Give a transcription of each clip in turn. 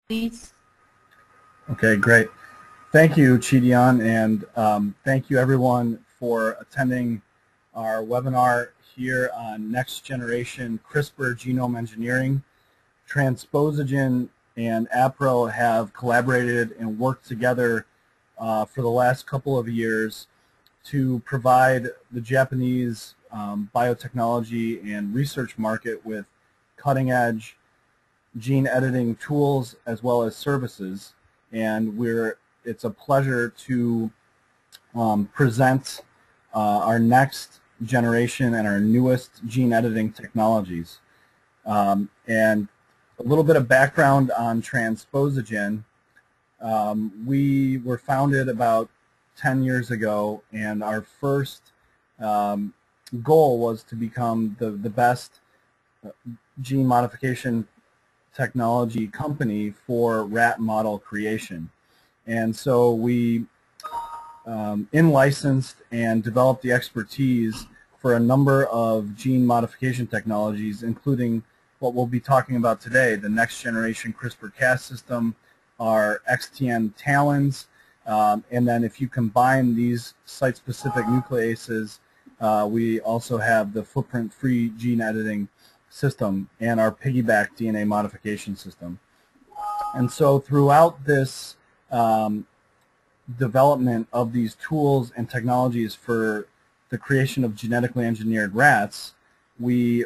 please. Okay, great. Thank you, Chidion, and thank you everyone for attending our webinar here on next generation CRISPR genome engineering. Transposagen and APRO have collaborated and worked together for the last couple of years to provide the Japanese biotechnology and research market with cutting-edge gene editing tools as well as services. And it's a pleasure to present our next generation and our newest gene editing technologies. And a little bit of background on Transposagen. We were founded about 10 years ago, and our first goal was to become the best gene modification technology company for rat model creation. And so we in-licensed and developed the expertise for a number of gene modification technologies, including what we'll be talking about today, the next generation CRISPR-Cas system, our XTN talons, and then if you combine these site-specific nucleases, we also have the footprint-free gene editing system and our PiggyBac DNA modification system. And so throughout this development of these tools and technologies for the creation of genetically engineered rats, we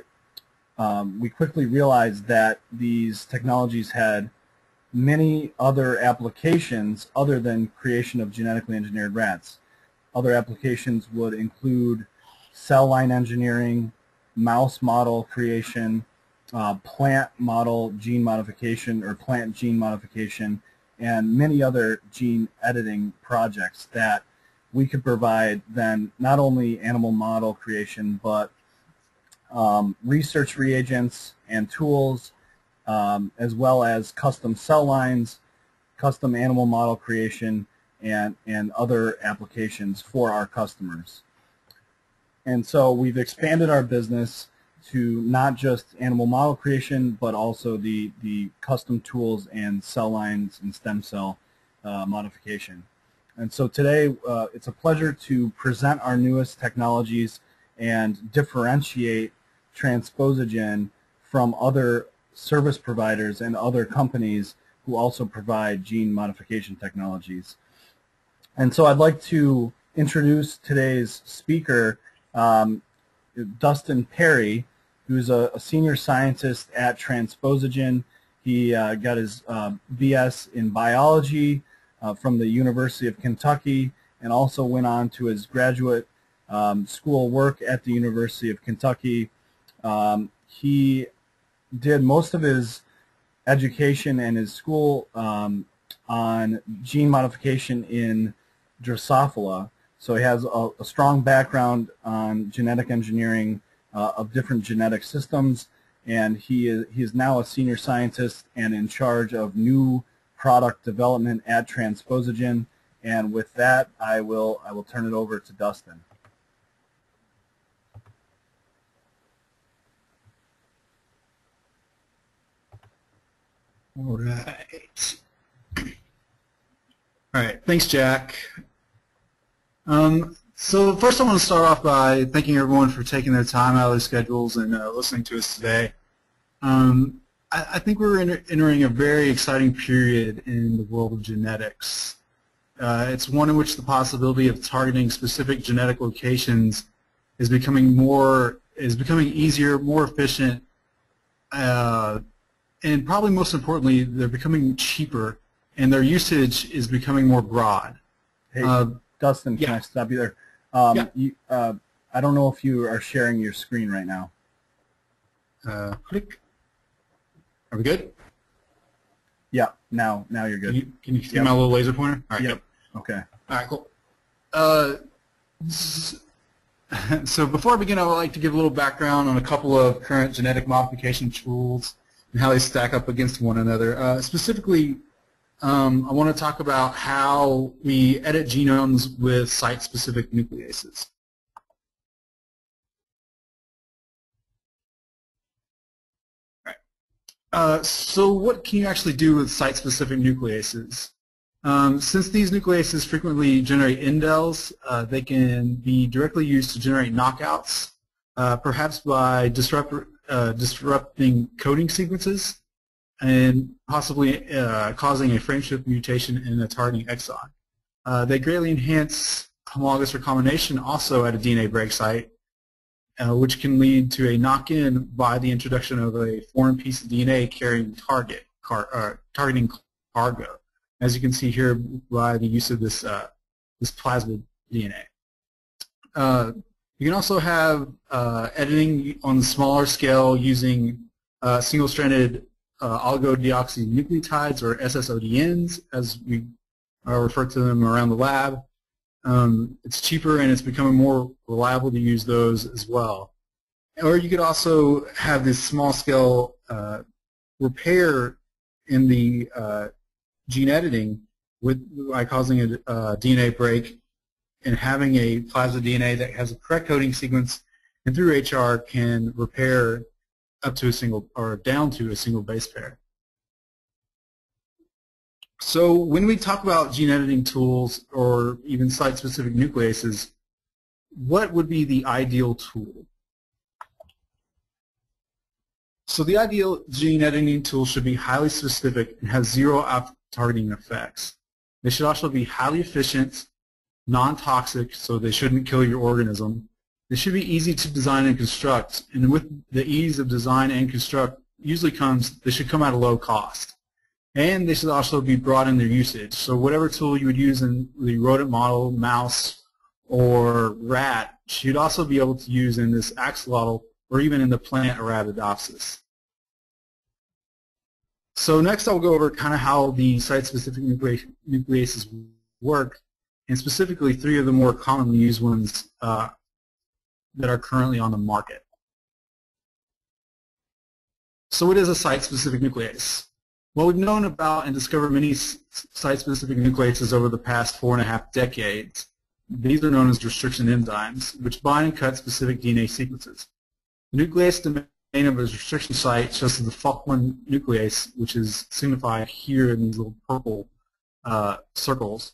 quickly realized that these technologies had many other applications other than creation of genetically engineered rats. Other applications would include cell line engineering, mouse model creation, plant model gene modification or plant gene modification, and many other gene editing projects that we could provide then not only animal model creation but research reagents and tools, as well as custom cell lines, custom animal model creation, and other applications for our customers. And so we've expanded our business to not just animal model creation, but also the custom tools and cell lines and stem cell modification. And so today it's a pleasure to present our newest technologies and differentiate Transposagen from other service providers and other companies who also provide gene modification technologies. And so I'd like to introduce today's speaker, Dustin Perry, who's a senior scientist at Transposagen. He got his BS in biology from the University of Kentucky and also went on to his graduate school work at the University of Kentucky. He did most of his education and his school on gene modification in Drosophila. So he has a strong background on genetic engineering of different genetic systems, and he is now a senior scientist and in charge of new product development at Transposagen. And with that, I will turn it over to Dustin. All right. Thanks, Jack. So first I want to start off by thanking everyone for taking their time out of their schedules and listening to us today. I think we're entering a very exciting period in the world of genetics. It's one in which the possibility of targeting specific genetic locations is becoming easier, more efficient, and probably most importantly, they're becoming cheaper, and their usage is becoming more broad. Hey, Dustin, can I stop you there? I don't know if you are sharing your screen right now. Click. Are we good? Yeah, now you're good. Can you see my little laser pointer? All right. Yep. Okay. All right, cool. So before I begin, I would like to give a little background on a couple of current genetic modification tools and how they stack up against one another. Specifically, I want to talk about how we edit genomes with site-specific nucleases. Right. So what can you actually do with site-specific nucleases? Since these nucleases frequently generate indels, they can be directly used to generate knockouts, perhaps by disrupting coding sequences and possibly causing a frameshift mutation in a targeting exon. They greatly enhance homologous recombination also at a DNA break site, which can lead to a knock-in by the introduction of a foreign piece of DNA carrying targeting cargo, as you can see here by the use of this plasmid DNA. You can also have editing on the smaller scale using single-stranded oligodeoxynucleotides, or SSODNs, as we refer to them around the lab. It's cheaper and it's becoming more reliable to use those as well. Or you could also have this small-scale repair in the gene editing by causing a DNA break and having a plasmid DNA that has a correct coding sequence, and through HR can repair up to a single or down to a single base pair. So when we talk about gene editing tools or even site-specific nucleases, what would be the ideal tool? So the ideal gene editing tool should be highly specific and have zero off-targeting effects. They should also be highly efficient, non-toxic, so they shouldn't kill your organism. They should be easy to design and construct, and with the ease of design and construct usually comes, they should come at a low cost. And they should also be broad in their usage. So whatever tool you would use in the rodent model, mouse, or rat should also be able to use in this axolotl or even in the plant Arabidopsis. So next I'll go over kind of how the site-specific nucleases work, and specifically 3 of the more commonly used ones that are currently on the market. So what is a site-specific nuclease? Well, we've known about and discovered many site-specific nucleases over the past 4.5 decades. These are known as restriction enzymes, which bind and cut specific DNA sequences. The nuclease domain of a restriction site, such as the FokI nuclease, which is signified here in these little purple circles,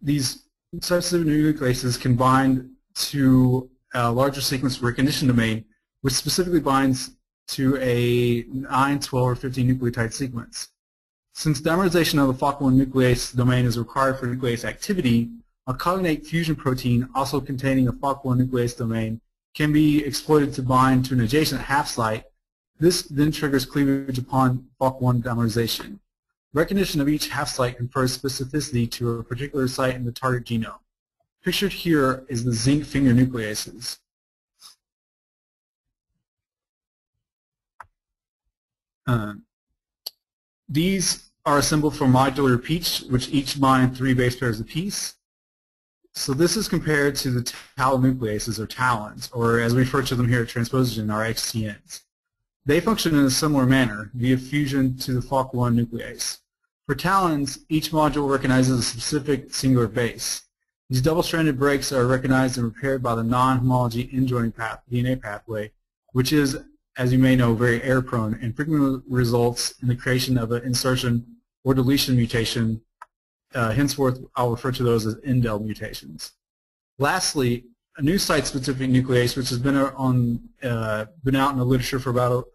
these site-specific nucleases can bind to a larger sequence recognition domain, which specifically binds to a 9, 12, or 15 nucleotide sequence. Since dimerization of the FokI nuclease domain is required for nuclease activity, a cognate fusion protein also containing a FokI nuclease domain can be exploited to bind to an adjacent half site. This then triggers cleavage upon FokI dimerization. Recognition of each half site confers specificity to a particular site in the target genome. Pictured here is the zinc finger nucleases. These are assembled from modular repeats, which each bind 3 base pairs apiece. So this is compared to the nucleases, or talons, or as we refer to them here at Transposagen, our XTNs. They function in a similar manner via fusion to the FokI nuclease. For talons, each module recognizes a specific singular base. These double-stranded breaks are recognized and repaired by the non-homology end-joining DNA pathway, which is, as you may know, very error-prone and frequently results in the creation of an insertion or deletion mutation. Henceforth, I'll refer to those as indel mutations. Lastly, a new site-specific nuclease, which has been out in the literature for about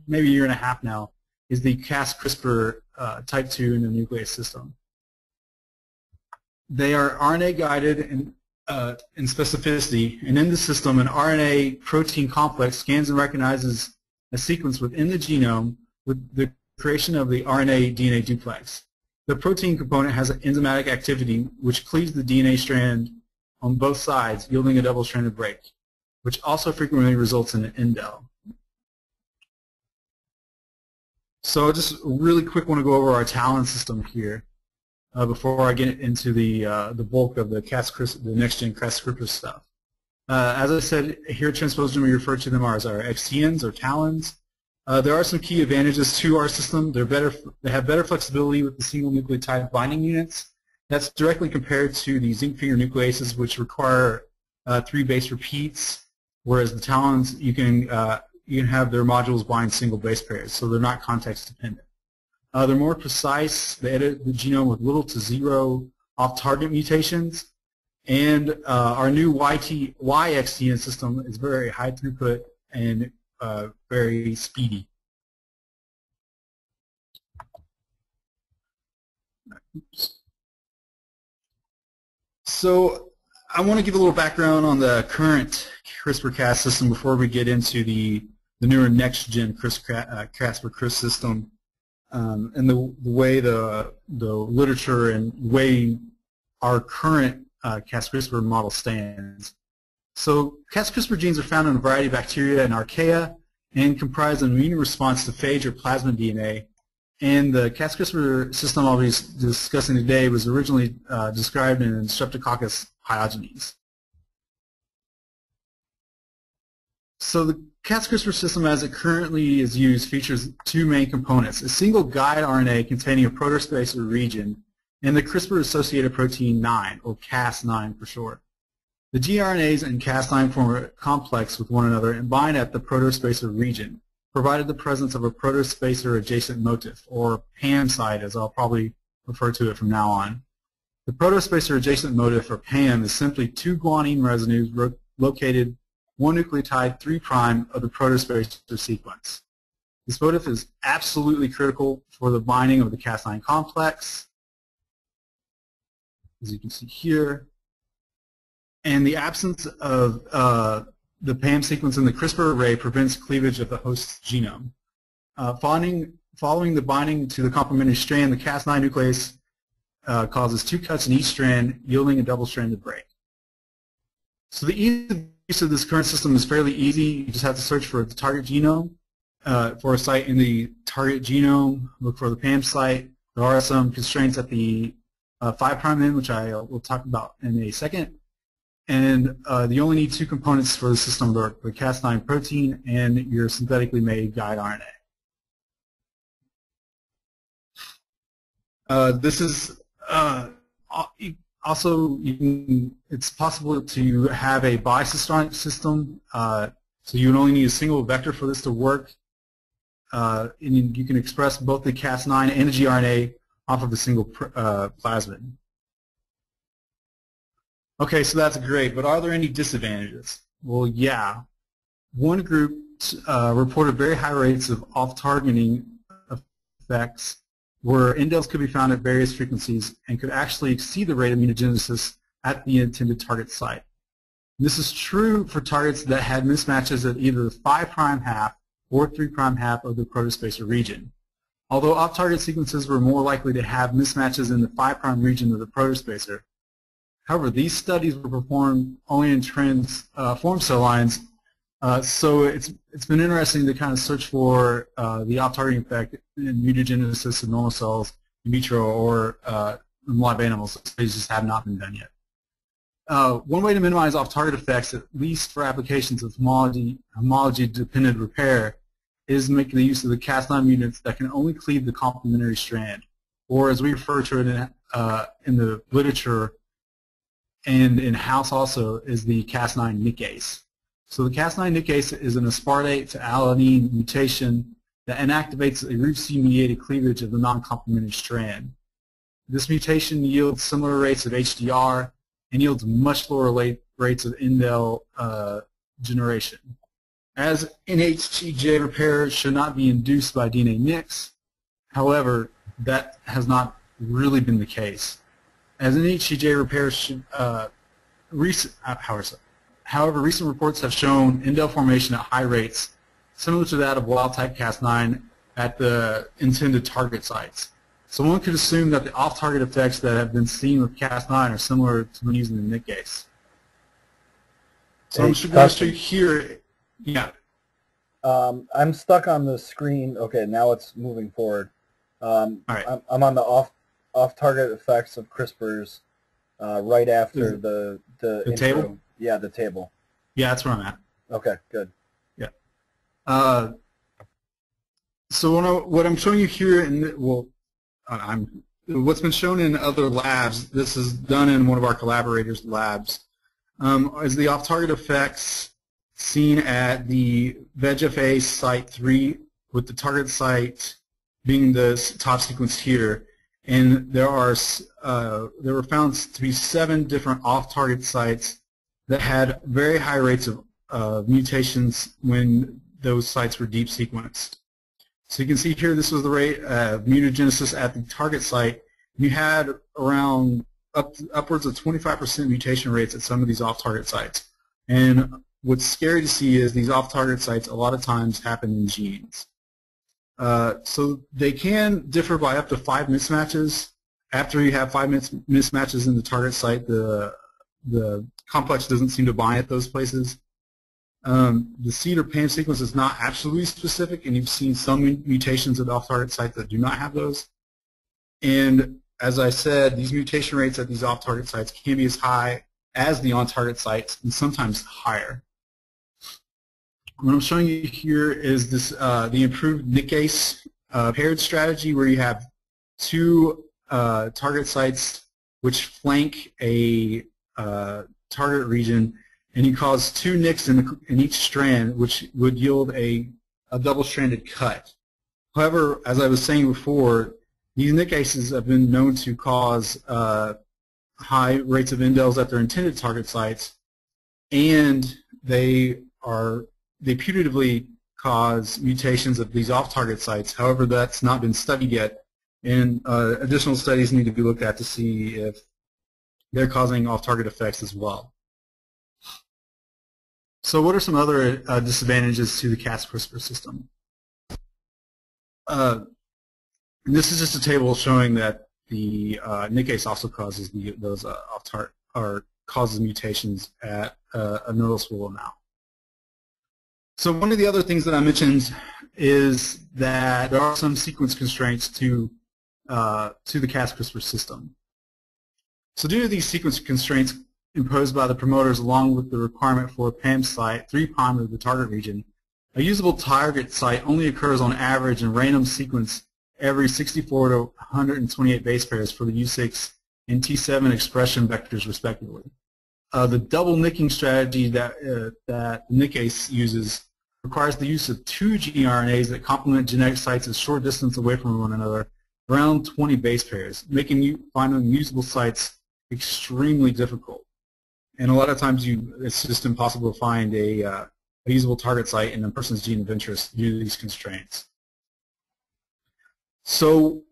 maybe a year and a half now, is the Cas-CRISPR type 2 in the nuclease system. They are RNA-guided in specificity, and in the system, an RNA protein complex scans and recognizes a sequence within the genome with the creation of the RNA-DNA duplex. The protein component has an enzymatic activity which cleaves the DNA strand on both sides, yielding a double-stranded break, which also frequently results in an indel. So I just really quick want to go over our talon system here before I get into the bulk of the NextGEN CRISPR stuff. As I said, here at Transposagen we refer to them as our XTNs, or talons. There are some key advantages to our system. They have better flexibility with the single nucleotide binding units. That's directly compared to the zinc finger nucleases, which require 3 base repeats, whereas the talons, you can you can have their modules bind single base pairs, so they're not context dependent. They're more precise. They edit the genome with little to zero off-target mutations. And our new YXTN system is very high throughput and very speedy. Oops. So I want to give a little background on the current CRISPR-Cas system before we get into the newer NextGEN CRISPR system and the way the literature and the way our current Cas-CRISPR model stands. So Cas-CRISPR genes are found in a variety of bacteria and archaea and comprise an immune response to phage or plasmid DNA. And the Cas-CRISPR system I'll be discussing today was originally described in Streptococcus pyogenes. So the Cas-CRISPR system as it currently is used features two main components: a single guide RNA containing a protospacer region and the CRISPR-associated protein 9, or Cas9 for short. The gRNAs and Cas9 form a complex with one another and bind at the protospacer region, provided the presence of a protospacer adjacent motif, or PAM site as I'll probably refer to it from now on. The protospacer adjacent motif, or PAM, is simply two guanine residues located one nucleotide 3' of the protospacer sequence. This motif is absolutely critical for the binding of the Cas9 complex, as you can see here. And the absence of the PAM sequence in the CRISPR array prevents cleavage of the host genome. Following the binding to the complementary strand, the Cas9 nuclease causes two cuts in each strand, yielding a double-stranded break. So the use of this current system is fairly easy. You just have to search for the target genome, for a site in the target genome, look for the PAM site. There are some constraints at the 5' end, which I will talk about in a second. And you only need two components for the system, the Cas9 protein and your synthetically made guide RNA. This is also, it's possible to have a bicistronic system, so you would only need a single vector for this to work. And you can express both the Cas9 and the gRNA off of a single plasmid. Okay, so that's great, but are there any disadvantages? Well, yeah. One group reported very high rates of off-targeting effects where indels could be found at various frequencies and could actually exceed the rate of mutagenesis at the intended target site. This is true for targets that had mismatches at either the 5' half or 3' half of the protospacer region. Although off-target sequences were more likely to have mismatches in the 5' region of the protospacer, however, these studies were performed only in transformed cell lines, so it's been interesting to kind of search for the off-targeting effect in mutagenesis of normal cells in vitro or in live animals. These just have not been done yet. One way to minimize off-target effects, at least for applications of homology-dependent repair, is making the use of the Cas9 mutants that can only cleave the complementary strand, or as we refer to it in the literature and in-house also, is the Cas9 nickase. So the Cas9 nickase is an aspartate to alanine mutation that inactivates a RUC-mediated cleavage of the non-complementary strand. This mutation yields similar rates of HDR and yields much lower rates of indel generation. As NHTJ repair should not be induced by DNA nicks, however, that has not really been the case. As NHTJ repair should, however, recent reports have shown indel formation at high rates, similar to that of wild-type Cas9 at the intended target sites. So one could assume that the off-target effects that have been seen with Cas9 are similar to when using the nickase. So I'm going to show you here. Yeah. I'm stuck on the screen. Okay, now it's moving forward. All right. I'm on the off-target effects of CRISPRs right after the intro. Table? Yeah, the table. Yeah, that's where I'm at. Okay, good. Yeah. So what I'm showing you here, what's been shown in other labs, this is done in one of our collaborators' labs, is the off-target effects seen at the VEGF-A site 3, with the target site being the top sequence here. And there were found to be 7 different off-target sites that had very high rates of mutations when those sites were deep sequenced. So you can see here, this was the rate of mutagenesis at the target site. You had around upwards of 25% mutation rates at some of these off-target sites. And what's scary to see is these off-target sites a lot of times happen in genes. So they can differ by up to 5 mismatches. After you have 5 mismatches in the target site, the complex doesn't seem to bind at those places. The seed or PAM sequence is not absolutely specific, and you've seen some mutations at off-target sites that do not have those. And as I said, these mutation rates at these off-target sites can be as high as the on-target sites, and sometimes higher. What I'm showing you here is this the improved nuclease paired strategy, where you have 2 target sites which flank a target region, and you cause 2 nicks in each strand, which would yield a double-stranded cut. However, as I was saying before, these nucleases have been known to cause high rates of indels at their intended target sites, and they putatively cause mutations at these off-target sites. However, that's not been studied yet, and additional studies need to be looked at to see if they're causing off-target effects as well. So what are some other disadvantages to the Cas-CRISPR system? This is just a table showing that the nuclease also causes those off-target or causes mutations at a noticeable amount. So one of the other things that I mentioned is that there are some sequence constraints to the Cas-CRISPR system. So due to these sequence constraints imposed by the promoters, along with the requirement for a PAM site 3' of the target region, a usable target site only occurs on average in random sequence every 64 to 128 base pairs for the U6 and T7 expression vectors, respectively. The double nicking strategy that nuclease uses requires the use of 2 gRNAs that complement genetic sites a short distance away from one another, around 20 base pairs, making finding usable sites extremely difficult. And a lot of times it's just impossible to find a usable target site in a person's gene of interest due to these constraints. So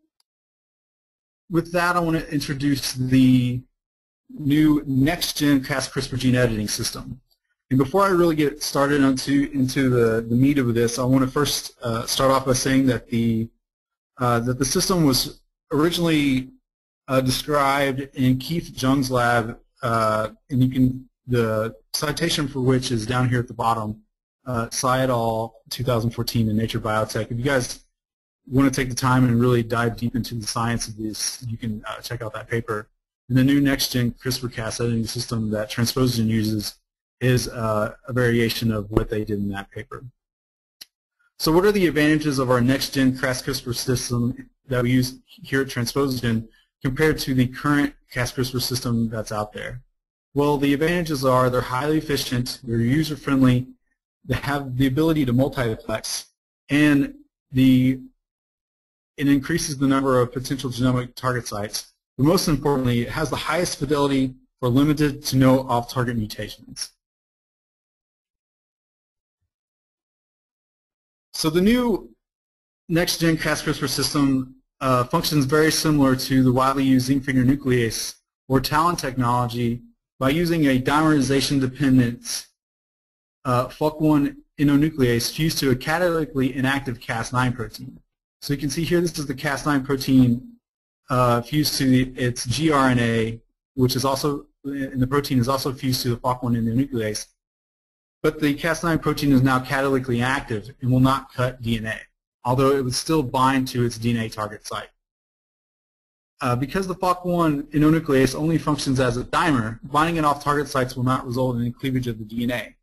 with that, I want to introduce the new NextGEN CRISPR gene editing system. And before I really get started into the meat of this, I want to first start off by saying that the system was originally described in Keith Jung's lab, and the citation for which is down here at the bottom, Tsai et al. 2014 in Nature Biotech. If you guys want to take the time and really dive deep into the science of this, you can check out that paper. And the new NextGEN CRISPR-Cas editing system that Transposagen uses is a variation of what they did in that paper. So what are the advantages of our NextGEN CRISPR system that we use here at Transposagen compared to the current Cas-CRISPR system that's out there? Well, the advantages are they're highly efficient, they're user-friendly, they have the ability to multiplex, and it increases the number of potential genomic target sites. But most importantly, it has the highest fidelity for limited to no off-target mutations. So the new NextGEN Cas-CRISPR system functions very similar to the widely used zinc finger nuclease or TALEN technology by using a dimerization-dependent FokI endonuclease fused to a catalytically inactive Cas9 protein. So you can see here, this is the Cas9 protein fused to its gRNA, which is also, and the protein is also fused to the FokI endonuclease. But the Cas9 protein is now catalytically active and will not cut DNA, although it would still bind to its DNA target site. Because the FokI endonuclease only functions as a dimer, binding it off target sites will not result in cleavage of the DNA.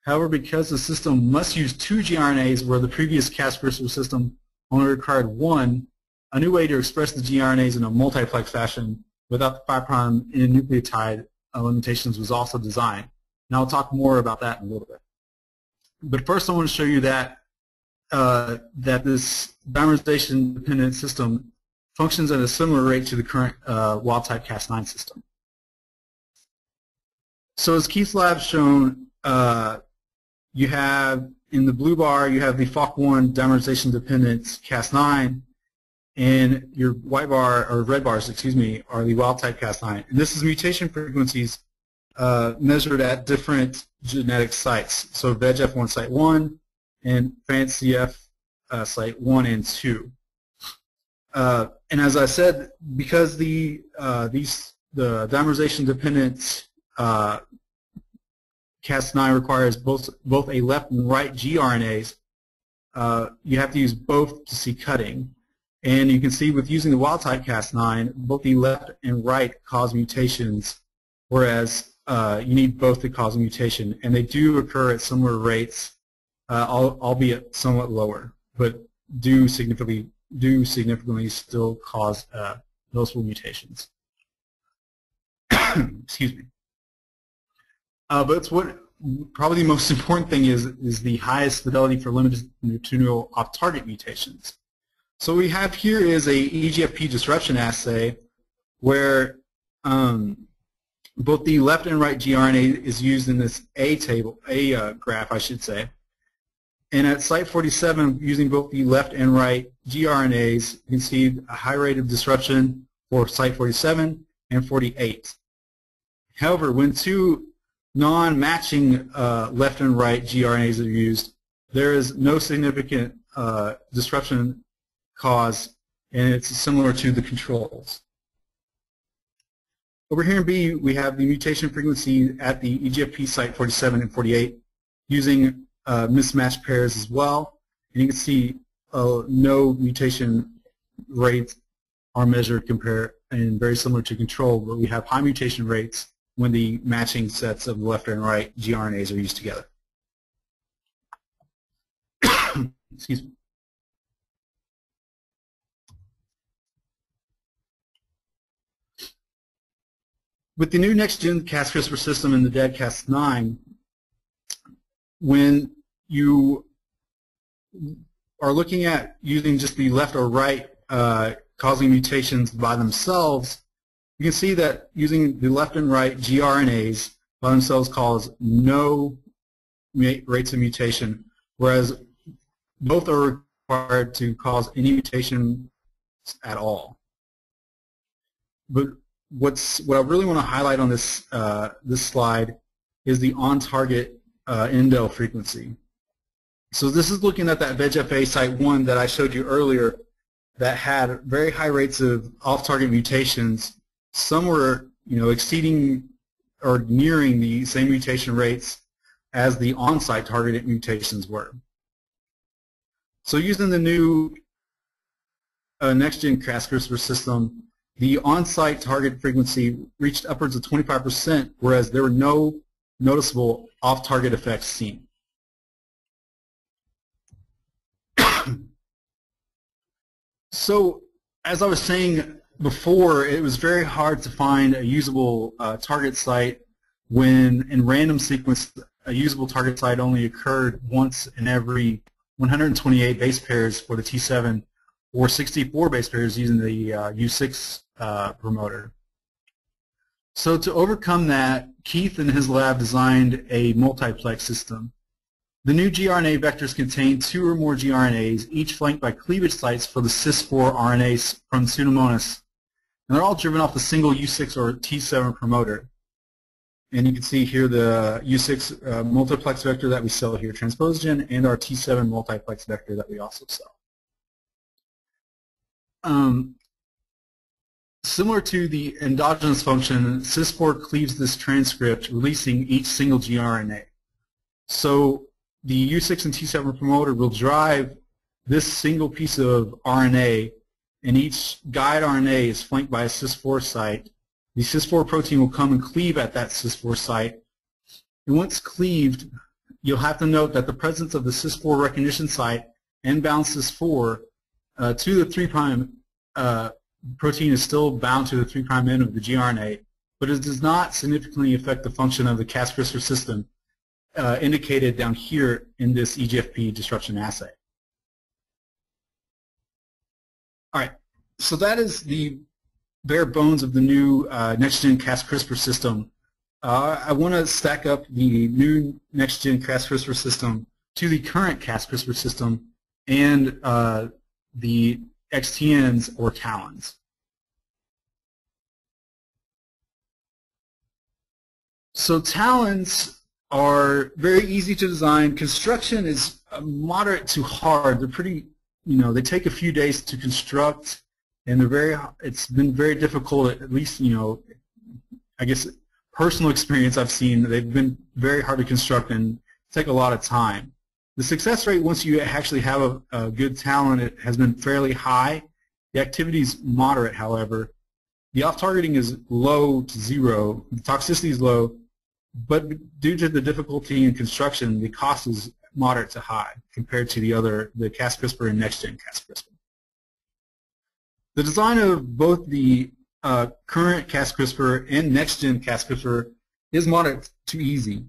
However, because the system must use 2 gRNAs where the previous Cas-CRISPR system only required 1, a new way to express the gRNAs in a multiplex fashion without the 5' nucleotide limitations was also designed. And I'll talk more about that in a little bit. But first I want to show you that that this dimerization-dependent system functions at a similar rate to the current wild-type Cas9 system. So as Keith's lab shown, you have in the blue bar you have the FokI dimerization-dependent Cas9, and your white bar or red bars, excuse me, are the wild-type Cas9. And this is mutation frequencies measured at different genetic sites. So VEGF1 site 1 and FANCF site 1 and 2. And as I said, because the dimerization-dependent Cas9 requires both a left and right gRNAs, you have to use both to see cutting. And you can see with using the wild-type Cas9, both the left and right cause mutations, whereas you need both to cause a mutation. And they do occur at similar rates, albeit somewhat lower, but do significantly still cause noticeable mutations. Excuse me. But it's what probably the most important thing is the highest fidelity for limited neutrino off-target mutations. So what we have here is a EGFP disruption assay where both the left and right gRNA is used in this graph, I should say. And at site 47, using both the left and right gRNAs, you can see a high rate of disruption for site 47 and 48. However, when two non-matching left and right gRNAs are used, there is no significant disruption caused, and it's similar to the controls. Over here in B, we have the mutation frequency at the EGFP site 47 and 48 using mismatched pairs as well. And you can see no mutation rates are measured and very similar to control, but we have high mutation rates when the matching sets of left and right gRNAs are used together. Excuse me. With the new NextGEN CRISPR system and the dead Cas9, when you are looking at using just the left or right causing mutations by themselves, you can see that using the left and right gRNAs by themselves cause no rates of mutation, whereas both are required to cause any mutation at all. But what I really want to highlight on this this slide is the on-target indel frequency. So this is looking at that VEGF-A site 1 that I showed you earlier that had very high rates of off-target mutations. Some were, exceeding or nearing the same mutation rates as the on-site targeted mutations were. So using the new NextGEN CRISPR system, the on-site target frequency reached upwards of 25%, whereas there were no noticeable off-target effects seen. So, as I was saying before, it was very hard to find a usable target site when, in random sequence, a usable target site only occurred once in every 128 base pairs for the T7 or 64 base pairs using the U6 promoter. So to overcome that, Keith and his lab designed a multiplex system. The new gRNA vectors contain 2 or more gRNAs, each flanked by cleavage sites for the cis4 RNAs from Pseudomonas. And they're all driven off the single U6 or T7 promoter. And you can see here the U6 multiplex vector that we sell here, Transposagen, and our T7 multiplex vector that we also sell. Similar to the endogenous function, cis4 cleaves this transcript, releasing each single gRNA. So the U6 and T7 promoter will drive this single piece of RNA, and each guide RNA is flanked by a cis4 site. The cis4 protein will come and cleave at that cis4 site. And once cleaved, you'll have to note that the presence of the cis4 recognition site and bound cis4 to the 3' protein is still bound to the 3' end of the gRNA, but it does not significantly affect the function of the Cas-CRISPR system, indicated down here in this EGFP disruption assay. All right, so that is the bare bones of the new NextGen Cas-CRISPR system. I want to stack up the new NextGen Cas-CRISPR system to the current Cas-CRISPR system and the XTNs or talons. So talons are very easy to design. Construction is moderate to hard. They're pretty, they take a few days to construct, and it's been very difficult, at least, I guess personal experience I've seen, they've been very hard to construct and take a lot of time. The success rate, once you actually have a good talon, it has been fairly high. The activity is moderate, however. The off-targeting is low to zero. The toxicity is low, but due to the difficulty in construction, the cost is moderate to high compared to the Cas-CRISPR and NextGen Cas-CRISPR. The design of both the current Cas-CRISPR and NextGen Cas-CRISPR is moderate to easy.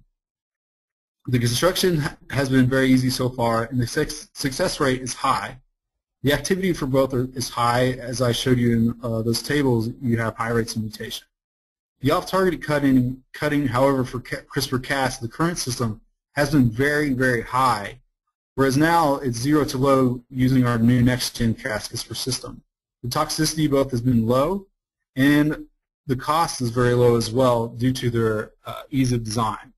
The construction has been very easy so far, and the success rate is high. The activity for both is high. As I showed you in those tables, you have high rates of mutation. The off-target cutting, however, for CRISPR-Cas, the current system, has been very, very high, whereas now it's zero to low using our new NextGen Cas-CRISPR system. The toxicity both has been low, and the cost is very low as well due to their ease of design.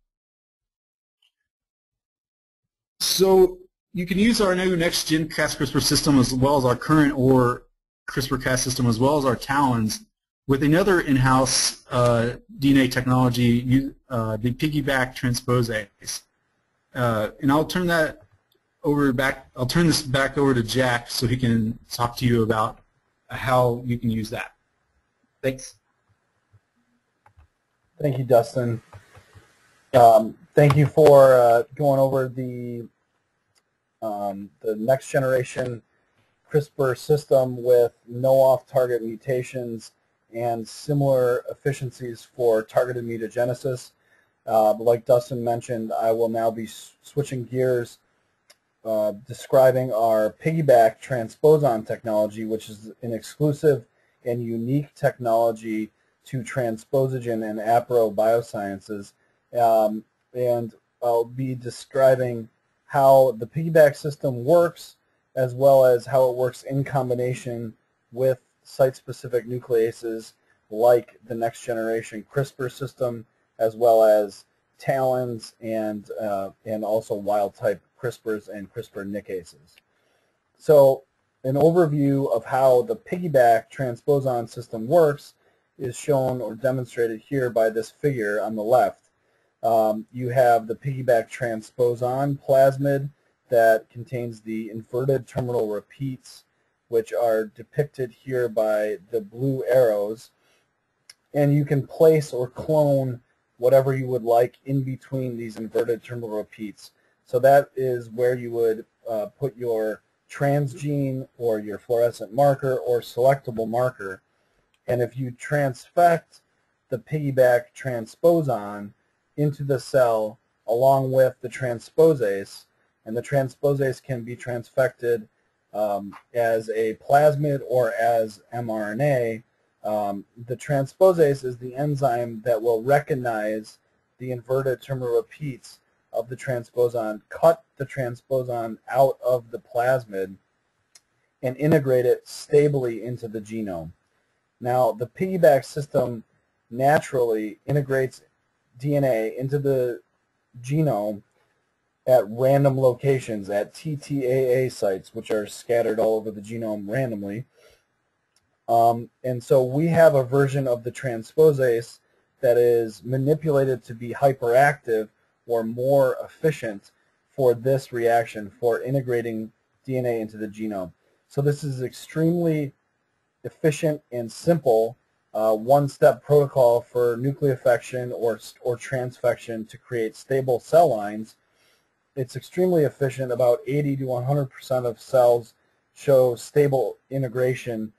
So you can use our new NextGen Cas-CRISPR system as well as our current or CRISPR-Cas system as well as our talons with another in-house DNA technology, the PiggyBac transposase. And I'll turn this back over to Jack so he can talk to you about how you can use that. Thanks. Thank you, Dustin. Thank you for going over the next generation CRISPR system with no off-target mutations and similar efficiencies for targeted mutagenesis. Like Dustin mentioned, I will now be switching gears, describing our PiggyBac transposon technology, which is an exclusive and unique technology to Transposagen and Apro Biosciences. And I'll be describing how the PiggyBac system works, as well as how it works in combination with site-specific nucleases like the next generation CRISPR system, as well as talons and also wild-type CRISPRs and CRISPR nicases. So an overview of how the PiggyBac transposon system works is shown or demonstrated here by this figure on the left. You have the PiggyBac transposon plasmid that contains the inverted terminal repeats, which are depicted here by the blue arrows. And you can place or clone whatever you would like in between these inverted terminal repeats. So that is where you would put your transgene or your fluorescent marker or selectable marker. And if you transfect the PiggyBac transposon into the cell along with the transposase, and the transposase can be transfected as a plasmid or as mRNA. The transposase is the enzyme that will recognize the inverted terminal repeats of the transposon, cut the transposon out of the plasmid, and integrate it stably into the genome. Now, the PiggyBac system naturally integrates DNA into the genome at random locations, at TTAA sites, which are scattered all over the genome randomly. And so we have a version of the transposase that is manipulated to be hyperactive or more efficient for this reaction, for integrating DNA into the genome. So this is extremely efficient and simple one-step protocol for nucleofection or transfection to create stable cell lines. It's extremely efficient. About 80 to 100% of cells show stable integration.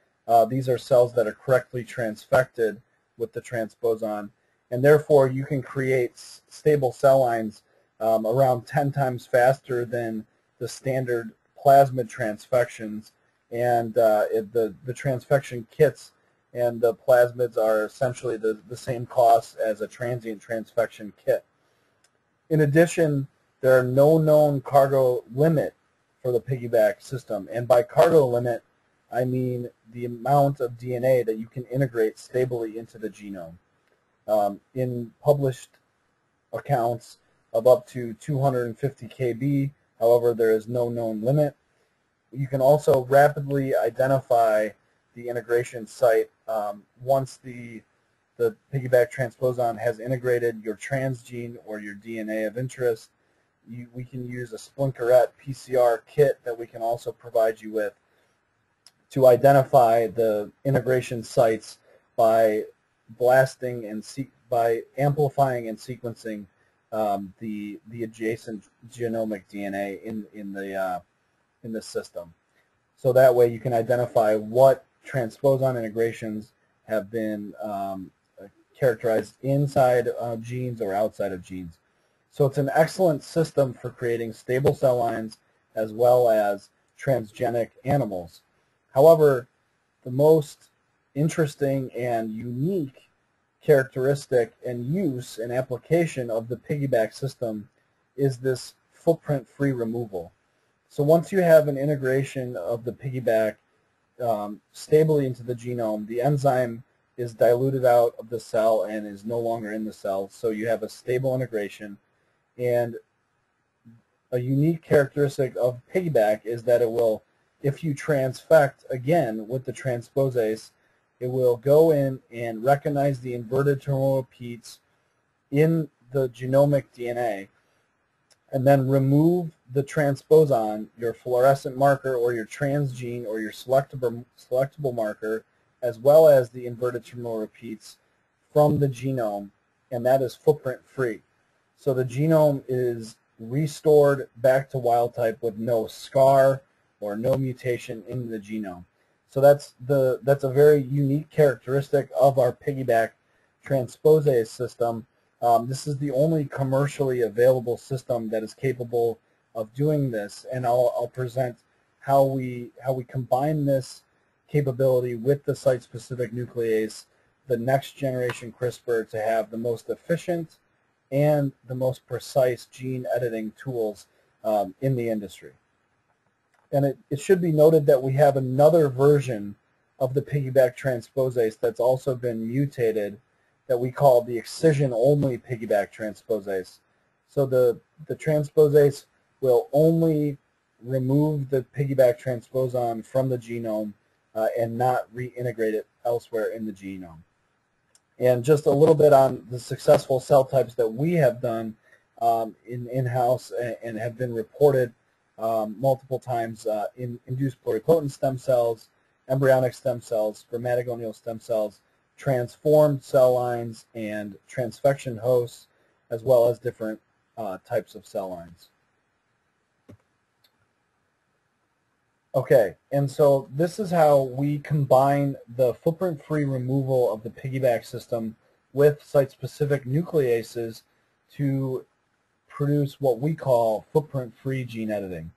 These are cells that are correctly transfected with the transposon, and therefore you can create stable cell lines around 10 times faster than the standard plasmid transfections, and the transfection kits and the plasmids are essentially the same cost as a transient transfection kit. In addition, there are no known cargo limit for the PiggyBac system, and by cargo limit, I mean the amount of DNA that you can integrate stably into the genome. In published accounts of up to 250 kb, however, there is no known limit. You can also rapidly identify the integration site once the PiggyBac transposon has integrated your transgene or your DNA of interest. We can use a Splinkerette PCR kit that we can also provide you with to identify the integration sites by blasting and by amplifying and sequencing the adjacent genomic DNA in the system. So that way you can identify what transposon integrations have been characterized inside of genes or outside of genes. So it's an excellent system for creating stable cell lines as well as transgenic animals. However, the most interesting and unique characteristic and use and application of the PiggyBac system is this footprint-free removal. So once you have an integration of the PiggyBac stably into the genome, the enzyme is diluted out of the cell and is no longer in the cell, so you have a stable integration. And a unique characteristic of PiggyBac is that it will, if you transfect again with the transposase, it will go in and recognize the inverted terminal repeats in the genomic DNA and then remove the transposon, your fluorescent marker or your transgene or your selectable marker, as well as the inverted terminal repeats from the genome, and that is footprint free. So the genome is restored back to wild type with no scar or no mutation in the genome. So that's a very unique characteristic of our PiggyBac transposase system. This is the only commercially available system that is capable of doing this, and I'll present how we combine this capability with the site-specific nuclease, the next generation CRISPR, to have the most efficient and the most precise gene editing tools in the industry. And it should be noted that we have another version of the PiggyBac transposase that's also been mutated that we call the excision-only PiggyBac transposase. So the transposase will only remove the PiggyBac transposon from the genome and not reintegrate it elsewhere in the genome. And just a little bit on the successful cell types that we have done in-house and have been reported multiple times in induced pluripotent stem cells, embryonic stem cells, spermatogonial stem cells, transformed cell lines, and transfection hosts, as well as different types of cell lines. Okay, and so this is how we combine the footprint-free removal of the PiggyBac system with site-specific nucleases to produce what we call footprint-free gene editing.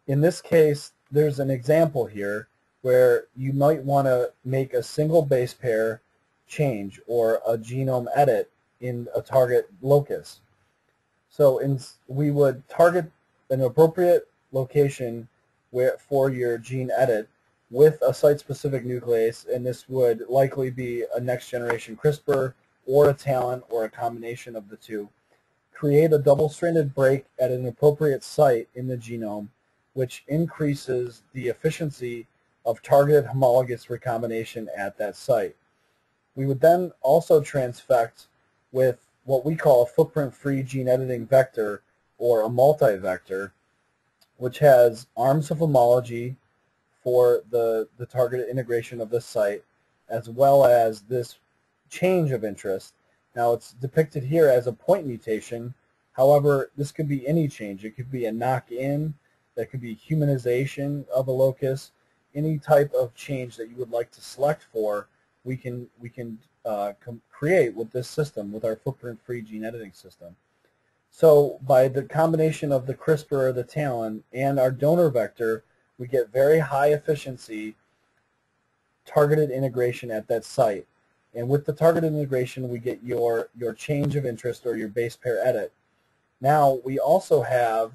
In this case, there's an example here where you might want to make a single base pair change or a genome edit in a target locus. So we would target an appropriate location for your gene edit with a site-specific nuclease, and this would likely be a next-generation CRISPR or a TALEN or a combination of the two. Create a double-stranded break at an appropriate site in the genome, which increases the efficiency of targeted homologous recombination at that site. We would then also transfect with what we call a footprint-free gene editing vector or a multi-vector, which has arms of homology for the targeted integration of the site, as well as this change of interest. Now it's depicted here as a point mutation. However, this could be any change. It could be a knock-in, that could be humanization of a locus, any type of change that you would like to select for, we can create with this system, with our footprint-free gene editing system. So by the combination of the CRISPR or the TALEN and our donor vector, we get very high efficiency targeted integration at that site. And with the targeted integration, we get your change of interest or your base pair edit. Now, we also have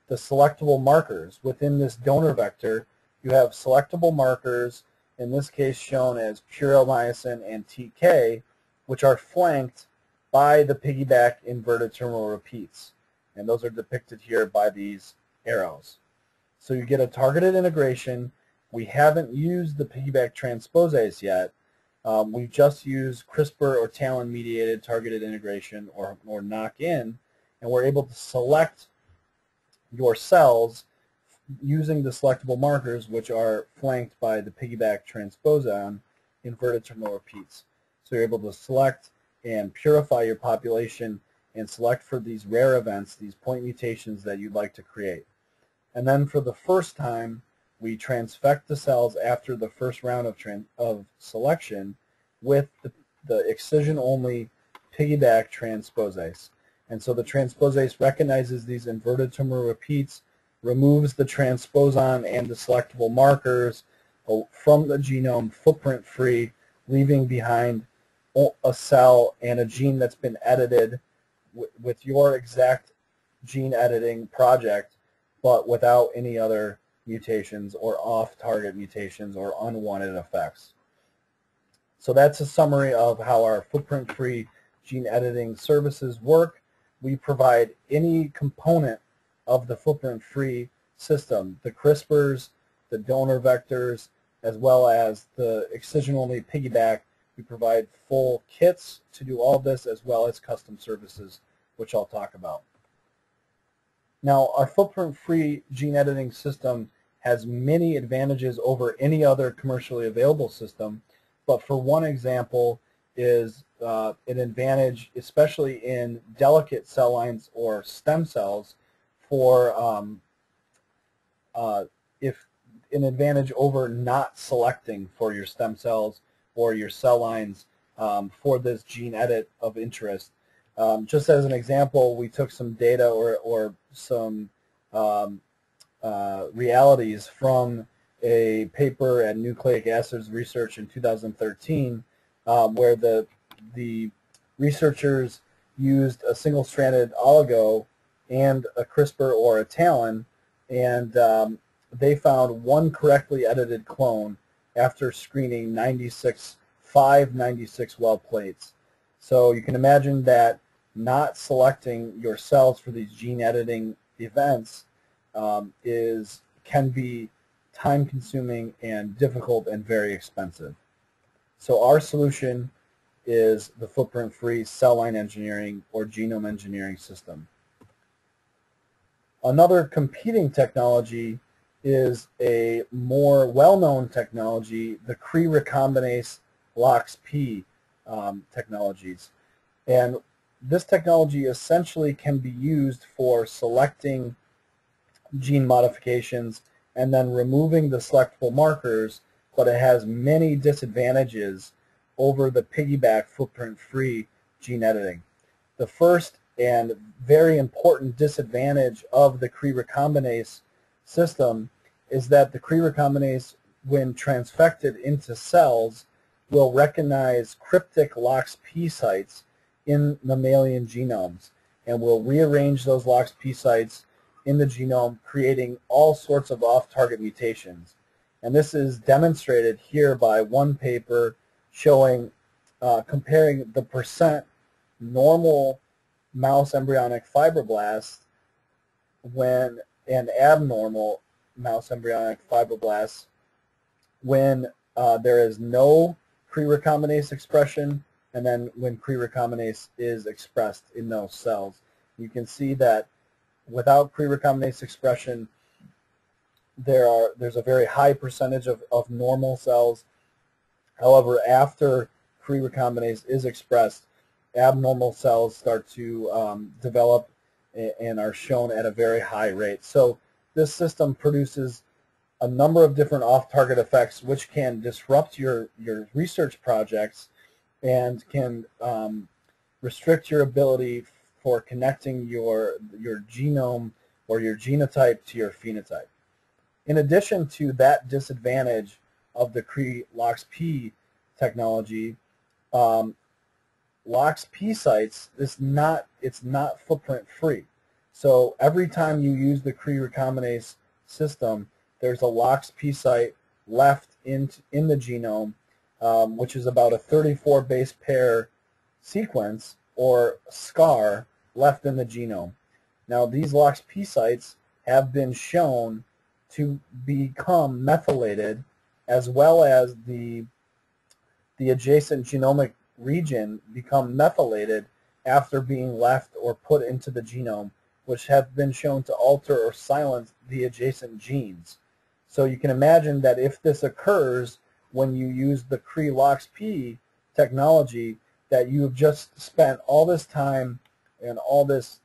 the selectable markers. Within this donor vector, you have selectable markers, in this case shown as puromycin and TK, which are flanked by the PiggyBac inverted terminal repeats. And those are depicted here by these arrows. So you get a targeted integration. We haven't used the PiggyBac transposase yet. We've just used CRISPR or TALEN-mediated targeted integration or knock-in, and we're able to select your cells using the selectable markers, which are flanked by the PiggyBac transposon inverted terminal repeats. So you're able to select and purify your population and select for these rare events, these point mutations that you'd like to create. And then for the first time, we transfect the cells after the first round of selection with the excision-only PiggyBac transposase. And so the transposase recognizes these inverted terminal repeats, removes the transposon and the selectable markers from the genome footprint-free, leaving behind a cell and a gene that's been edited with your exact gene editing project, but without any other mutations or off-target mutations or unwanted effects. So that's a summary of how our footprint-free gene editing services work. We provide any component of the footprint-free system, the CRISPRs, the donor vectors, as well as the excision-only PiggyBac. We provide full kits to do all this, as well as custom services, which I'll talk about. Now, our footprint-free gene editing system has many advantages over any other commercially available system, but for one example is an advantage, especially in delicate cell lines or stem cells, for if an advantage over not selecting for your stem cells or your cell lines for this gene edit of interest. Just as an example, we took some data or some realities from a paper at Nucleic Acids Research in 2013 where the researchers used a single-stranded oligo and a CRISPR or a TALEN, and they found one correctly edited clone after screening 5 96 well plates. So you can imagine that not selecting your cells for these gene editing events can be time-consuming and difficult and very expensive. So our solution is the footprint-free cell line engineering or genome engineering system. Another competing technology is a more well-known technology, the Cre recombinase LOXP technologies. And this technology essentially can be used for selecting gene modifications and then removing the selectable markers, but it has many disadvantages over the PiggyBac footprint-free gene editing. The first and very important disadvantage of the Cre recombinase system is that the Cre recombinase, when transfected into cells, will recognize cryptic LOXP sites in mammalian genomes and will rearrange those LOXP sites in the genome, creating all sorts of off-target mutations. And this is demonstrated here by one paper showing, comparing the percent normal mouse embryonic fibroblasts and abnormal mouse embryonic fibroblasts when there is no Cre recombinase expression, and then when Cre recombinase is expressed in those cells. You can see that without Cre recombinase expression, there's a very high percentage of normal cells. However, after Cre recombinase is expressed, abnormal cells start to develop and are shown at a very high rate. So this system produces a number of different off-target effects which can disrupt your research projects and can restrict your ability for connecting your genome or your genotype to your phenotype. In addition to that disadvantage of the Cre-LoxP technology, LoxP sites it's not footprint free. So every time you use the Cre recombinase system, there's a LoxP site left in the genome, which is about a 34 base pair sequence or scar left in the genome. Now these LoxP sites have been shown to become methylated, as well as the adjacent genomic region become methylated after being left or put into the genome, which have been shown to alter or silence the adjacent genes. So you can imagine that if this occurs when you use the Cre-LoxP technology, that you have just spent all this time and all this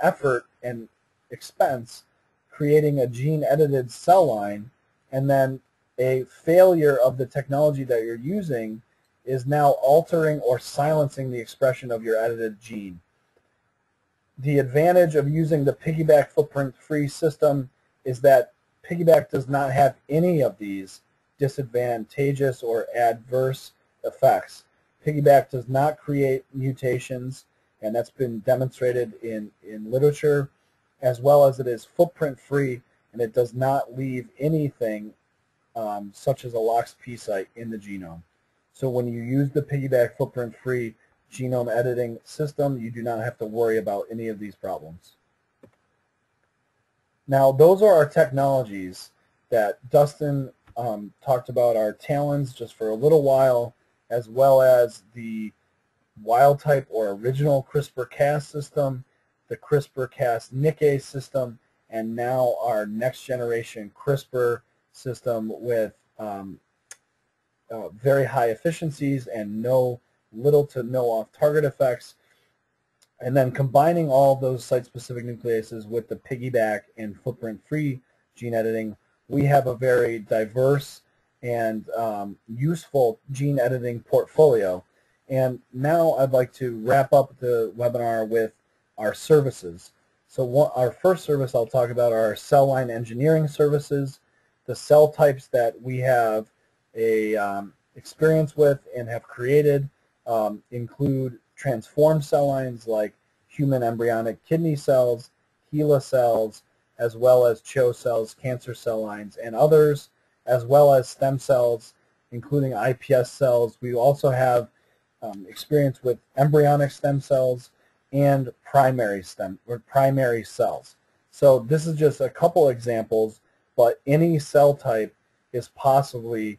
effort and expense creating a gene-edited cell line, and then a failure of the technology that you're using is now altering or silencing the expression of your edited gene. The advantage of using the PiggyBac footprint-free system is that PiggyBac does not have any of these disadvantageous or adverse effects. PiggyBac does not create mutations, and that's been demonstrated in literature, as well as it is footprint-free, and it does not leave anything such as a LoxP site in the genome. So when you use the PiggyBac footprint-free genome editing system, you do not have to worry about any of these problems. Now, those are our technologies that Dustin talked about, our talons just for a little while, as well as the wild-type or original CRISPR-Cas system, the CRISPR-Cas nickase system, and now our next-generation CRISPR system with very high efficiencies and little to no off-target effects. And then combining all those site-specific nucleases with the PiggyBac and footprint-free gene editing, we have a very diverse and useful gene editing portfolio. And now I'd like to wrap up the webinar with our services. So our first service I'll talk about are our cell line engineering services. The cell types that we have experience with and have created include transformed cell lines like human embryonic kidney cells, HeLa cells, as well as CHO cells, cancer cell lines, and others, as well as stem cells, including iPS cells. We also have experience with embryonic stem cells and primary cells. So this is just a couple examples, but any cell type is possibly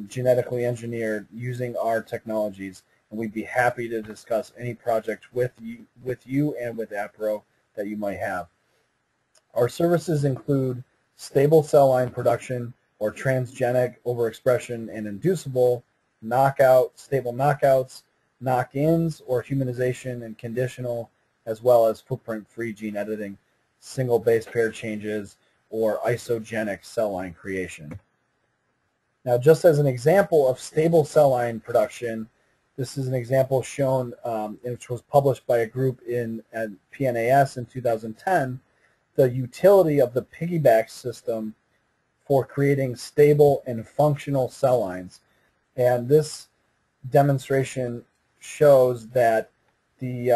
genetically engineered using our technologies, and we'd be happy to discuss any project with you and with APRO that you might have. Our services include stable cell line production or transgenic overexpression and inducible stable knockouts, knock-ins or humanization and conditional, as well as footprint-free gene editing, single base pair changes, or isogenic cell line creation. Now, just as an example of stable cell line production, this is an example shown, which was published by a group at PNAS in 2010, the utility of the PiggyBac system for creating stable and functional cell lines. And this demonstration shows that the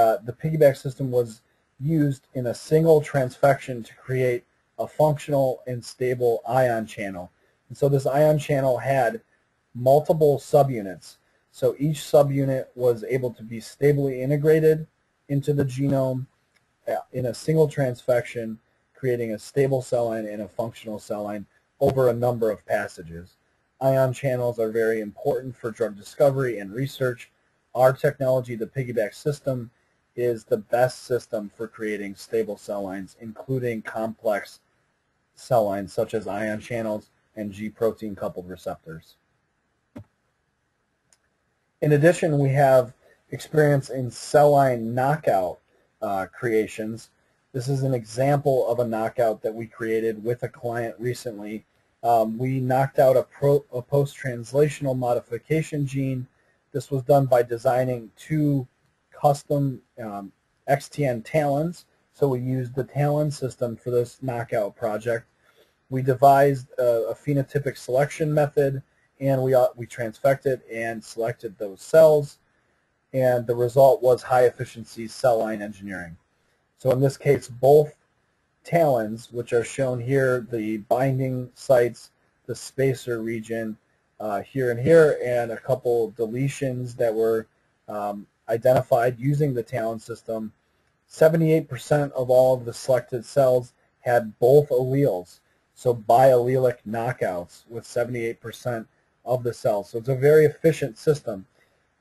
PiggyBac system was used in a single transfection to create a functional and stable ion channel. And so this ion channel had multiple subunits. So each subunit was able to be stably integrated into the genome in a single transfection, creating a stable cell line and a functional cell line over a number of passages. Ion channels are very important for drug discovery and research. Our technology, the PiggyBac system, is the best system for creating stable cell lines, including complex cell lines such as ion channels and G-protein coupled receptors. In addition, we have experience in cell line knockout creations. This is an example of a knockout that we created with a client recently. We knocked out a post-translational modification gene. This was done by designing two custom XTN talons. So we used the talon system for this knockout project. We devised a phenotypic selection method, and we transfected and selected those cells, and the result was high-efficiency cell line engineering. So in this case, both talons, which are shown here, the binding sites, the spacer region here and here, and a couple deletions that were identified using the talon system, 78% of all of the selected cells had both alleles, so biallelic knockouts with 78% of the cells. So it's a very efficient system.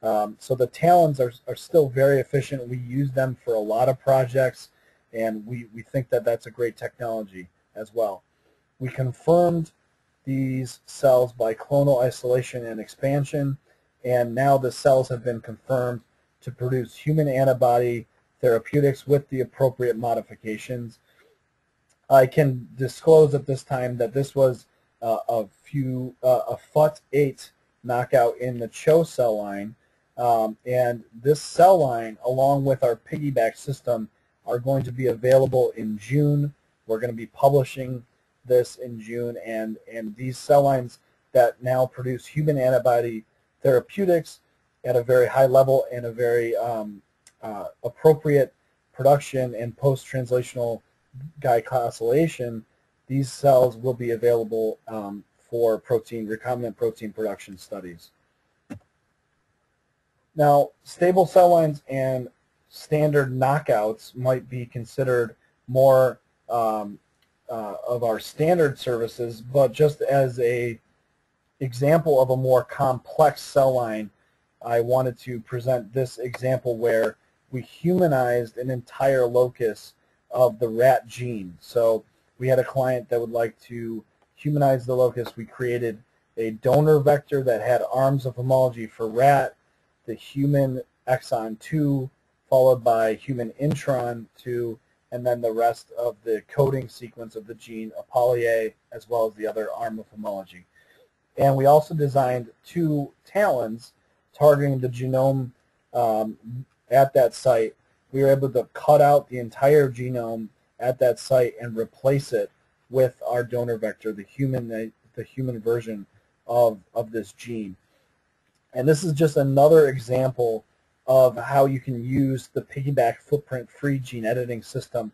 So the talons are still very efficient. We use them for a lot of projects, and we think that that's a great technology as well. We confirmed these cells by clonal isolation and expansion, and now the cells have been confirmed to produce human antibody therapeutics with the appropriate modifications. I can disclose at this time that this was a FUT8 knockout in the CHO cell line, and this cell line, along with our PiggyBac system, are going to be available in June. We're going to be publishing this in June, and these cell lines that now produce human antibody therapeutics at a very high level and a very appropriate production and post-translational glycosylation, these cells will be available for recombinant protein production studies. Now, stable cell lines and standard knockouts might be considered more of our standard services, but just as a example of a more complex cell line, I wanted to present this example where we humanized an entire locus of the rat gene. So we had a client that would like to humanize the locus. We created a donor vector that had arms of homology for rat, the human exon 2, followed by human intron 2, and then the rest of the coding sequence of the gene, a poly-A, as well as the other arm of homology. And we also designed 2 talons targeting the genome at that site. We were able to cut out the entire genome at that site and replace it with our donor vector, the human version of this gene. And this is just another example of how you can use the PiggyBac footprint-free gene editing system.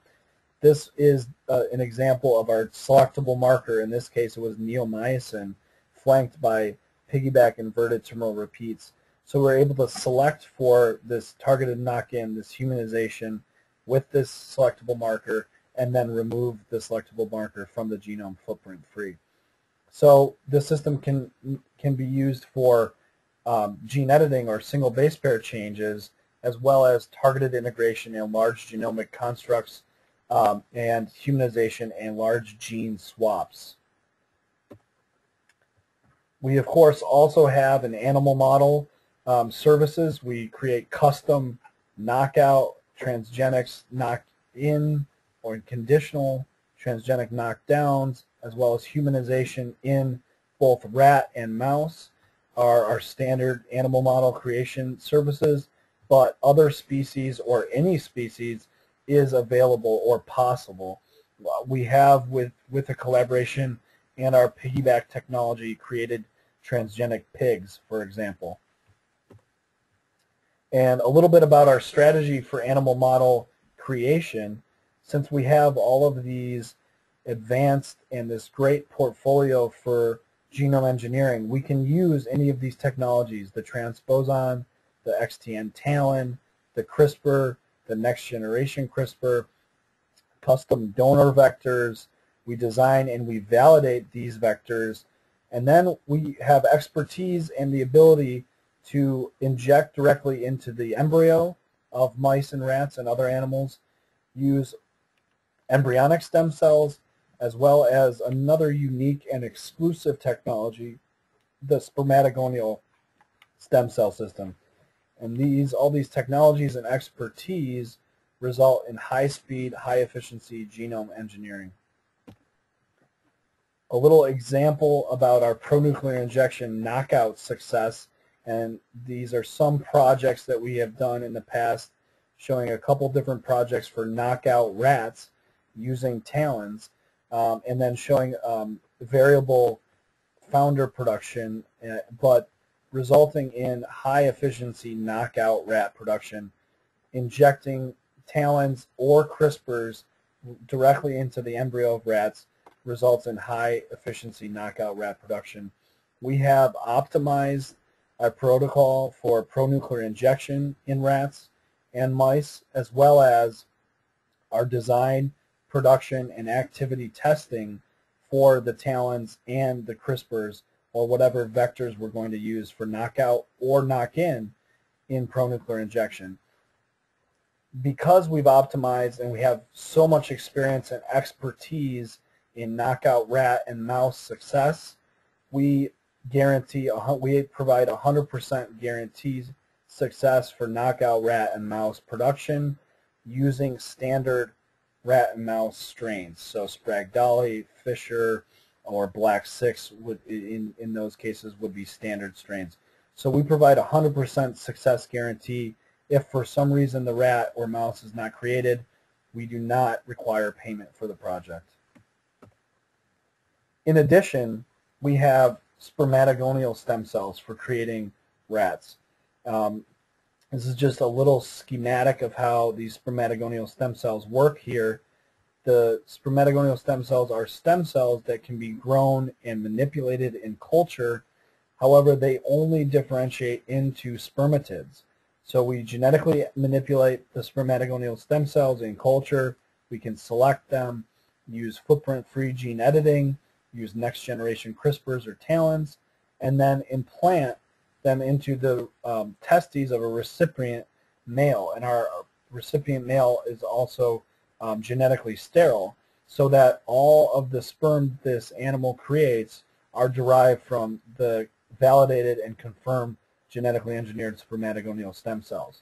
This is an example of our selectable marker. In this case, it was neomycin, flanked by PiggyBac inverted terminal repeats. So we're able to select for this targeted knock-in, this humanization, with this selectable marker, and then remove the selectable marker from the genome footprint-free. So the system can be used for gene editing or single base pair changes, as well as targeted integration in large genomic constructs and humanization and large gene swaps. We, of course, also have an animal model services. We create custom knockout, transgenics knock-in, or conditional transgenic knockdowns, as well as humanization in both rat and mouse are our standard animal model creation services, but other species or any species is available or possible. We have, with a collaboration and our PiggyBac technology, created transgenic pigs, for example. And a little bit about our strategy for animal model creation. Since we have all of these advanced and this great portfolio for genome engineering, we can use any of these technologies, the Transposagen, the XTN talon, the CRISPR, the next generation CRISPR, custom donor vectors. We design and we validate these vectors, and then we have expertise and the ability to inject directly into the embryo of mice and rats and other animals, use embryonic stem cells, as well as another unique and exclusive technology, the spermatogonial stem cell system. And all these technologies and expertise result in high-speed, high-efficiency genome engineering. A little example about our pronuclear injection knockout success, and these are some projects that we have done in the past showing a couple different projects for knockout rats using talons, and then showing variable founder production, but resulting in high efficiency knockout rat production. Injecting talons or CRISPRs directly into the embryo of rats results in high efficiency knockout rat production. We have optimized our protocol for pronuclear injection in rats and mice, as well as our design, production, and activity testing for the talons and the CRISPRs, or whatever vectors we're going to use for knockout or knock-in in pronuclear injection. Because we've optimized and we have so much experience and expertise in knockout rat and mouse success, we provide 100% guaranteed success for knockout rat and mouse production using standard rat and mouse strains. So Sprague-Dawley, Fisher, or Black 6 would, in those cases, would be standard strains. So we provide 100% success guarantee. If for some reason the rat or mouse is not created, we do not require payment for the project. In addition, we have spermatogonial stem cells for creating rats. This is just a little schematic of how these spermatogonial stem cells work here. The spermatogonial stem cells are stem cells that can be grown and manipulated in culture. However, they only differentiate into spermatids. So we genetically manipulate the spermatogonial stem cells in culture. We can select them, use footprint-free gene editing, use next-generation CRISPRs or talons, and then implant them into the testes of a recipient male. And our recipient male is also genetically sterile, so that all of the sperm this animal creates are derived from the validated and confirmed genetically engineered spermatogonial stem cells.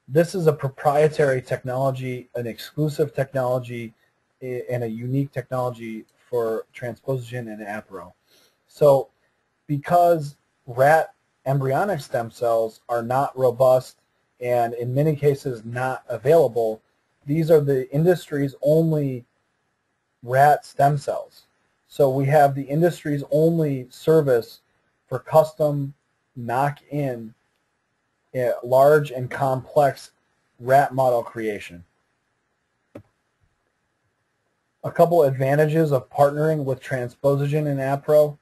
This is a proprietary technology, an exclusive technology, and a unique technology for Transposagen and APRO. So because rat embryonic stem cells are not robust and in many cases not available, these are the industry's only rat stem cells. So we have the industry's only service for custom knock-in large and complex rat model creation. A couple advantages of partnering with Transposagen and APRO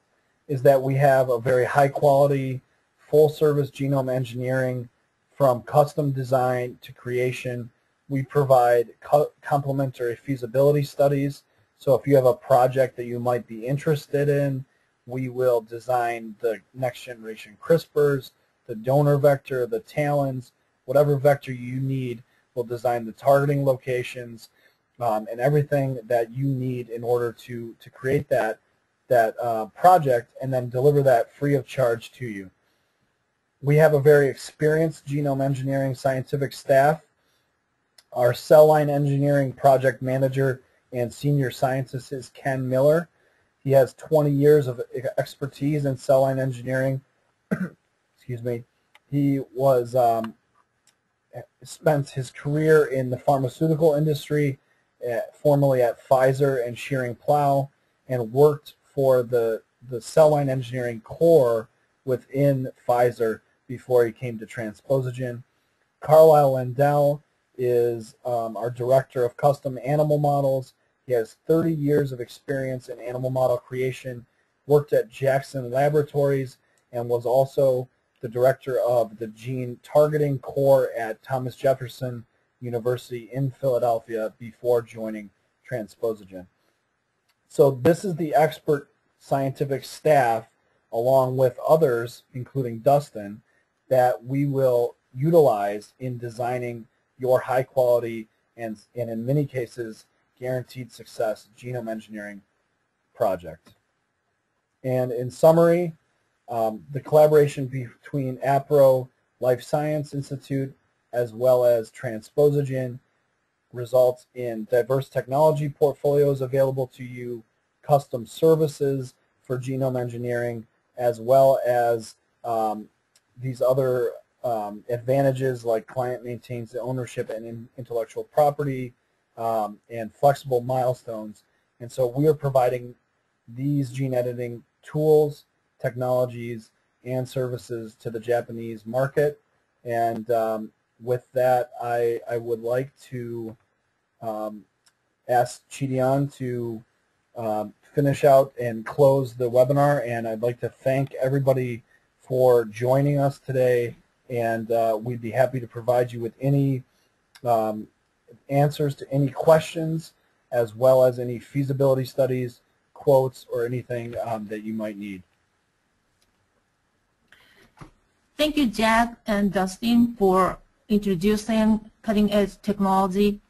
is that we have a very high quality, full service genome engineering from custom design to creation. We provide complementary feasibility studies. So if you have a project that you might be interested in, we will design the next generation CRISPRs, the donor vector, the talons, whatever vector you need. We'll design the targeting locations and everything that you need in order to create that project, and then deliver that free of charge to you. We have a very experienced genome engineering scientific staff. Our cell line engineering project manager and senior scientist is Ken Miller. He has 20 years of expertise in cell line engineering. Excuse me. He was spent his career in the pharmaceutical industry, formerly at Pfizer and Schering-Plough, and worked for the cell line engineering core within Pfizer before he came to Transposagen. Carlisle Lendell is our director of custom animal models. He has 30 years of experience in animal model creation, worked at Jackson Laboratories, and was also the director of the gene targeting core at Thomas Jefferson University in Philadelphia before joining Transposagen. So this is the expert scientific staff, along with others, including Dustin, that we will utilize in designing your high quality and in many cases guaranteed success genome engineering project. And in summary, the collaboration between APRO Life Science Institute as well as Transposagen results in diverse technology portfolios available to you, custom services for genome engineering, as well as these other advantages like client maintains the ownership and intellectual property, and flexible milestones. And so we are providing these gene editing tools, technologies, and services to the Japanese market. And with that, I would like to ask Chidian to finish out and close the webinar. And I'd like to thank everybody for joining us today. And we'd be happy to provide you with any answers to any questions, as well as any feasibility studies, quotes, or anything that you might need. Thank you, Jack and Dustin, for introducing cutting-edge technology.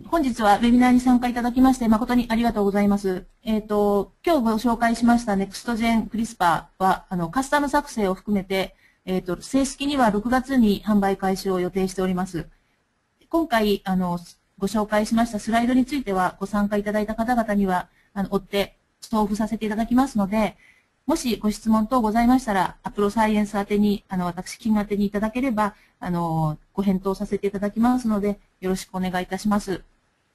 本日はウェビナーに参加いただきまして誠にありがとうございます。今日ご紹介しました NextGEN CRISPR はカスタム作成を含めて、正式には6月に販売開始を予定しております。今回ご紹介しましたスライドについてはご参加いただいた方々には追って送付させていただきますので、もしご質問等ございましたら、アプロサイエンス宛てに、私、金宛てにいただければ、ご返答させていただきますので、よろしくお願いいたします。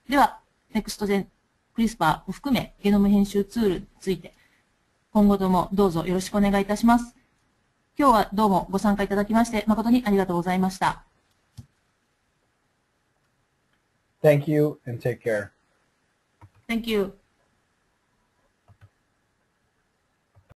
では、NextGEN CRISPR を含め、ゲノム編集ツールについて、今後ともどうぞよろしくお願いいたします。今日はどうもご参加いただきまして、誠にありがとうございました。Thank you and take care. Thank you.